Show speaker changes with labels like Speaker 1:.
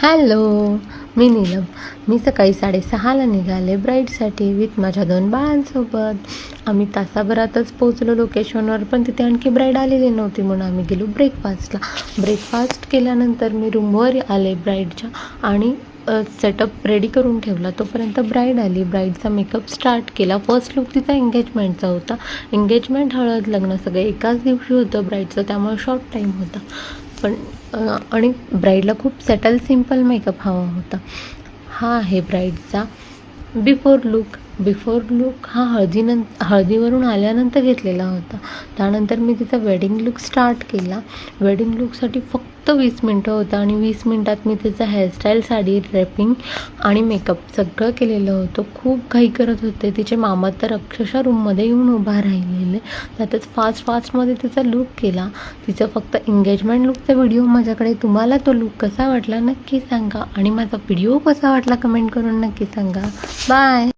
Speaker 1: Hello, मी नीलम. मी सकाळी 6:30ला निघाले ब्राईडसाठी with माझ्या 2 बाळांसोबत. आम्ही तासाभरातच पोहोचलो लोकेशनवर, पण तिथे आणखी ब्राईड आलेली नव्हती म्हणून आम्ही गेलो ब्रेकफास्टला. ब्रेकफास्ट केल्यानंतर मी रूमवर आले ब्राईडच्या आणि सेटअप रेडी करून ठेवला. तोपर्यंत ब्राईड आली. ब्राईडचा मेकअप स्टार्ट केला. फर्स्ट लुक तिचा एंगेजमेंटचा होता. एंगेजमेंट, हळद, लग्न सगळं एकाच दिवशी होतं ब्राईडचं, त्यामुळे शॉर्ट टाईम होता. पण आणि ब्राईडला खूप सेटल सिम्पल मेकअप हवा होता. हा आहे ब्राईडचा बिफोर लुक हा हळदीवरून आल्यानंतर घेतलेला होता. त्यानंतर मी तिचा वेडिंग लुक स्टार्ट केला. वेडिंग लुकसाठी फक्त 20 मिनटं होतं आणि 20 मिनटात मी तिचा हेअरस्टाईल, साडी, ड्रेपिंग आणि मेकअप सगळं केलेलं होतं. खूप घाई करत होते. तिचे मामा तर अक्षरशः रूममध्ये येऊन उभा राहिलेले. त्यातच फास्टमध्ये तिचा लुक केला. तिचं फक्त एंगेजमेंट लुकचा व्हिडिओ माझ्याकडे. तुम्हाला तो लुक कसा वाटला नक्की सांगा आणि माझा व्हिडिओ कसा वाटला कमेंट करून नक्की सांगा. बाय.